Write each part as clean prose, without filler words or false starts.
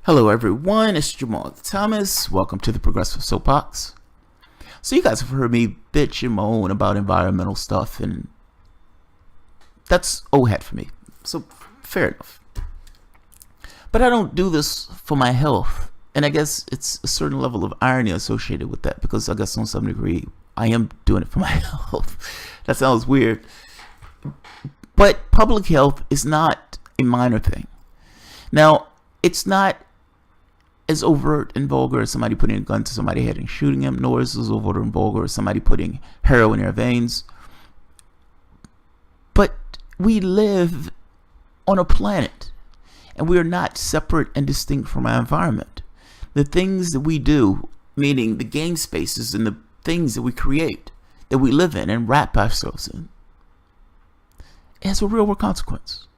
Hello everyone, it's Jamal Thomas. Welcome to the Progressive Soapbox. So you guys have heard me bitch and moan about environmental stuff, and that's old hat for me. So fair enough. But I don't do this for my health. And I guess it's a certain level of irony associated with that, because I guess on some degree I am doing it for my health. That sounds weird. But public health is not a minor thing. Now, it's not as overt and vulgar as somebody putting a gun to somebody's head and shooting him, nor is it as overt and vulgar as somebody putting heroin in their veins. But we live on a planet, and we are not separate and distinct from our environment. The things that we do, meaning the game spaces and the things that we create, that we live in and wrap ourselves in, it has a real world consequence.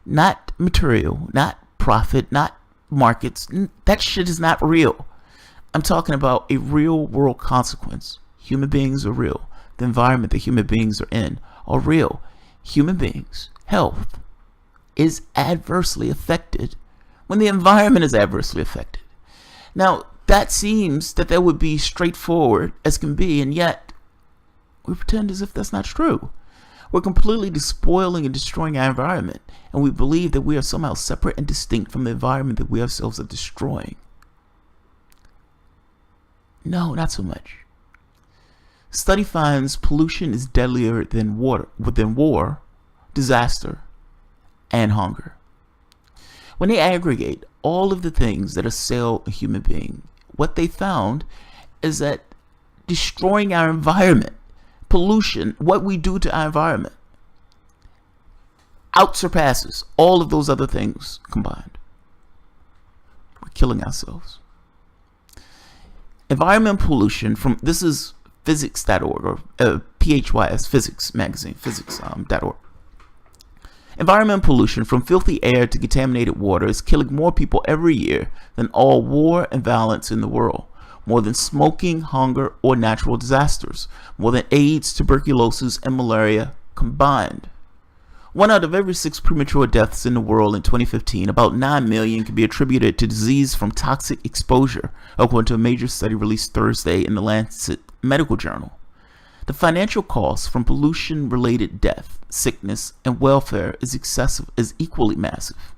Not material, not profit, not markets. That shit is not real. I'm talking about a real world consequence. Human beings are real. The environment that human beings are in are real. Human beings' health is adversely affected when the environment is adversely affected. Now, that seems that would be straightforward as can be, and yet we pretend as if that's not true. We're completely despoiling and destroying our environment, and we believe that we are somehow separate and distinct from the environment that we ourselves are destroying. No, not so much. Study finds pollution is deadlier than war, disaster, and hunger. When they aggregate all of the things that assail a human being, what they found is that destroying our environment, pollution, what we do to our environment, outsurpasses all of those other things combined. We're killing ourselves. Environmental pollution this is physics.org, or PHYS, physics magazine, physics.org. Environmental pollution from filthy air to contaminated water is killing more people every year than all war and violence in the world. More than smoking, hunger, or natural disasters. More than AIDS, tuberculosis, and malaria combined. 1 out of every 6 premature deaths in the world in 2015, about 9 million, can be attributed to disease from toxic exposure, according to a major study released Thursday in the Lancet Medical Journal. The financial cost from pollution-related death, sickness, and welfare is equally massive.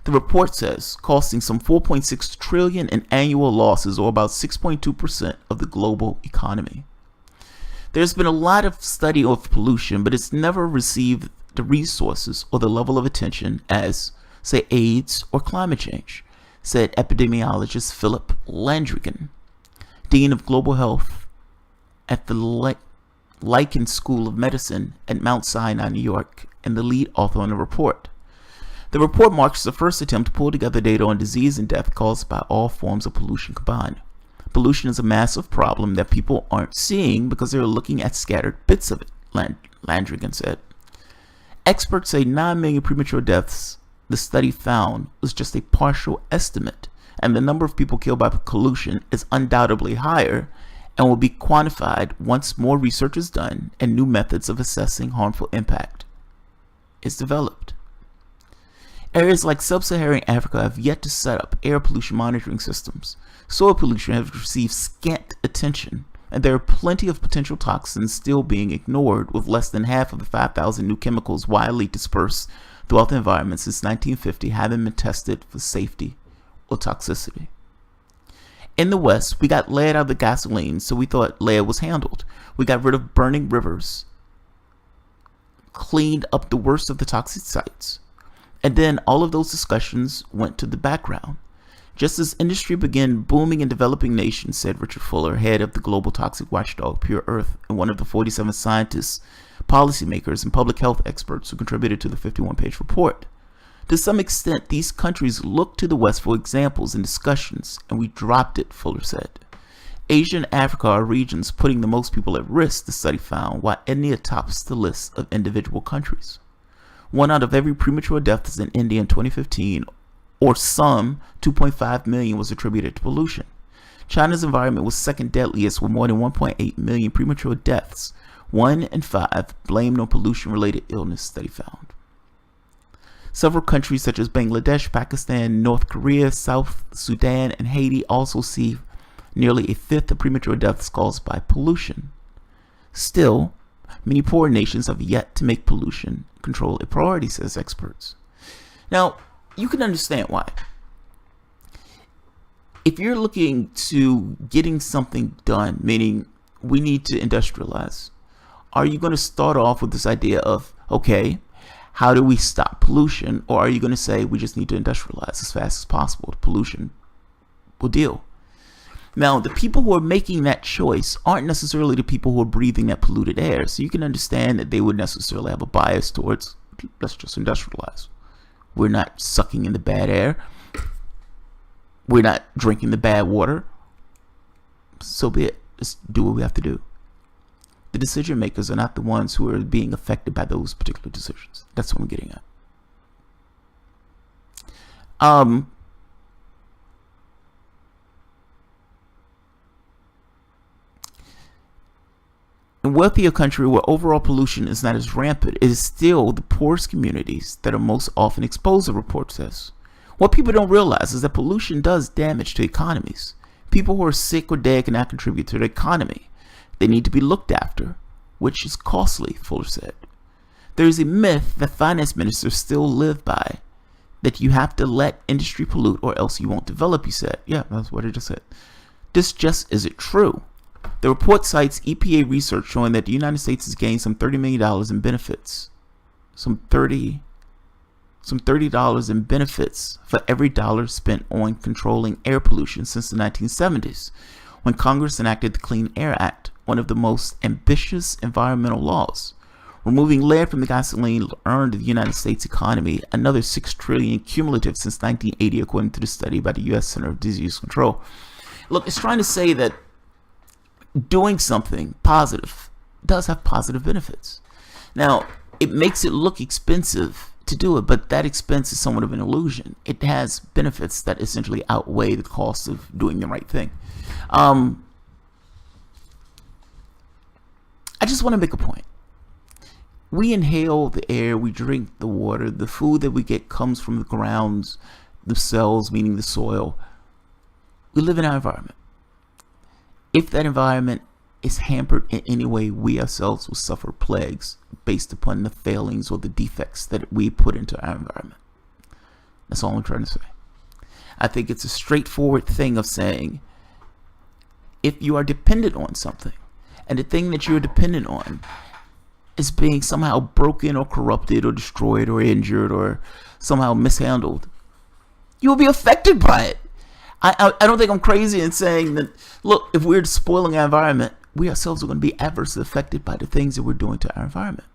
The report says costing some 4.6 trillion in annual losses, or about 6.2% of the global economy. There's been a lot of study of pollution, but it's never received the resources or the level of attention as, say, AIDS or climate change, said epidemiologist Philip Landrigan, Dean of Global Health at the Lichen School of Medicine at Mount Sinai, New York, and the lead author on the report. The report marks the first attempt to pull together data on disease and death caused by all forms of pollution combined. Pollution is a massive problem that people aren't seeing because they're looking at scattered bits of it, Landrigan said. Experts say 9 million premature deaths the study found was just a partial estimate, and the number of people killed by pollution is undoubtedly higher and will be quantified once more research is done and new methods of assessing harmful impact is developed. Areas like sub-Saharan Africa have yet to set up air pollution monitoring systems. Soil pollution has received scant attention, and there are plenty of potential toxins still being ignored, with less than half of the 5,000 new chemicals widely dispersed throughout the environment since 1950 having been tested for safety or toxicity. In the West, we got lead out of the gasoline, so we thought lead was handled. We got rid of burning rivers, cleaned up the worst of the toxic sites. And then all of those discussions went to the background. Just as industry began booming in developing nations, said Richard Fuller, head of the global toxic watchdog Pure Earth, and one of the 47 scientists, policymakers, and public health experts who contributed to the 51-page report. To some extent, these countries looked to the West for examples and discussions, and we dropped it, Fuller said. Asia and Africa are regions putting the most people at risk, the study found, while India tops the list of individual countries. 1 out of every premature deaths in India in 2015, or some 2.5 million, was attributed to pollution. China's environment was second deadliest with more than 1.8 million premature deaths. 1 in 5 blamed on pollution-related illness, study found. Several countries such as Bangladesh, Pakistan, North Korea, South Sudan, and Haiti also see nearly a fifth of premature deaths caused by pollution. Still, many poor nations have yet to make pollution control a priority, says experts. Now, you can understand why. If you're looking to getting something done, meaning we need to industrialize, are you going to start off with this idea of, okay, how do we stop pollution? Or are you going to say we just need to industrialize as fast as possible? The pollution will deal. Now, the people who are making that choice aren't necessarily the people who are breathing that polluted air. So you can understand that they would necessarily have a bias towards, let's just industrialize. We're not sucking in the bad air. We're not drinking the bad water. So be it. Let's do what we have to do. The decision makers are not the ones who are being affected by those particular decisions. That's what I'm getting at. In wealthier countries where overall pollution is not as rampant, it is still the poorest communities that are most often exposed, the report says. What people don't realize is that pollution does damage to economies. People who are sick or dead cannot contribute to the economy. They need to be looked after, which is costly, Fuller said. There is a myth that finance ministers still live by, that you have to let industry pollute or else you won't develop, he said. Yeah, that's what I just said. This just isn't true. The report cites EPA research showing that the United States has gained some $30 million in benefits. Some $30 in benefits for every dollar spent on controlling air pollution since the 1970s, when Congress enacted the Clean Air Act, one of the most ambitious environmental laws. Removing lead from the gasoline earned the United States economy another $6 trillion cumulative since 1980, according to the study by the U.S. Center of Disease Control. Look, it's trying to say that doing something positive does have positive benefits. Now, it makes it look expensive to do it, but that expense is somewhat of an illusion. It has benefits that essentially outweigh the cost of doing the right thing. I just want to make a point. We inhale the air, we drink the water, the food that we get comes from the grounds themselves, meaning the soil. We live in our environment. If that environment is hampered in any way, we ourselves will suffer plagues based upon the failings or the defects that we put into our environment. That's all I'm trying to say. I think it's a straightforward thing of saying, if you are dependent on something, and the thing that you're dependent on is being somehow broken or corrupted or destroyed or injured or somehow mishandled, you will be affected by it. I don't think I'm crazy in saying that, look, if we're spoiling our environment, we ourselves are going to be adversely affected by the things that we're doing to our environment.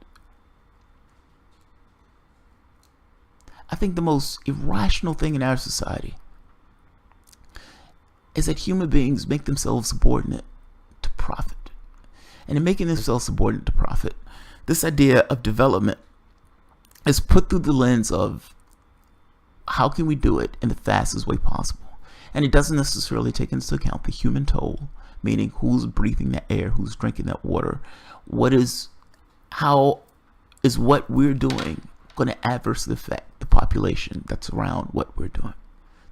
I think the most irrational thing in our society is that human beings make themselves subordinate to profit. And in making themselves subordinate to profit, this idea of development is put through the lens of how can we do it in the fastest way possible. And it doesn't necessarily take into account the human toll, meaning who's breathing that air, who's drinking that water. How is what we're doing going to adversely affect the population that's around what we're doing?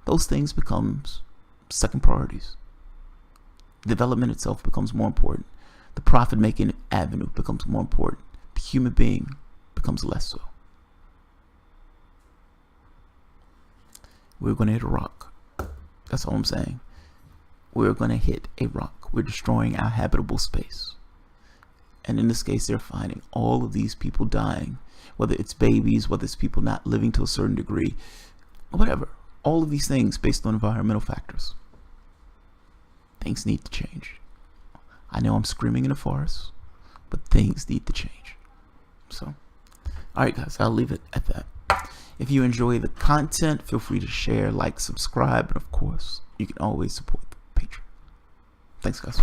Those things becomes second priorities. Development itself becomes more important. The profit-making avenue becomes more important. The human being becomes less so. We're going to hit a rock. That's all I'm saying. We're going to hit a rock. We're destroying our habitable space. And in this case, they're finding all of these people dying, whether it's babies, whether it's people not living to a certain degree, whatever. All of these things based on environmental factors. Things need to change. I know I'm screaming in the forest, but things need to change. So, alright guys, I'll leave it at that. If you enjoy the content, feel free to share, like, subscribe, and of course, you can always support the Patreon. Thanks guys.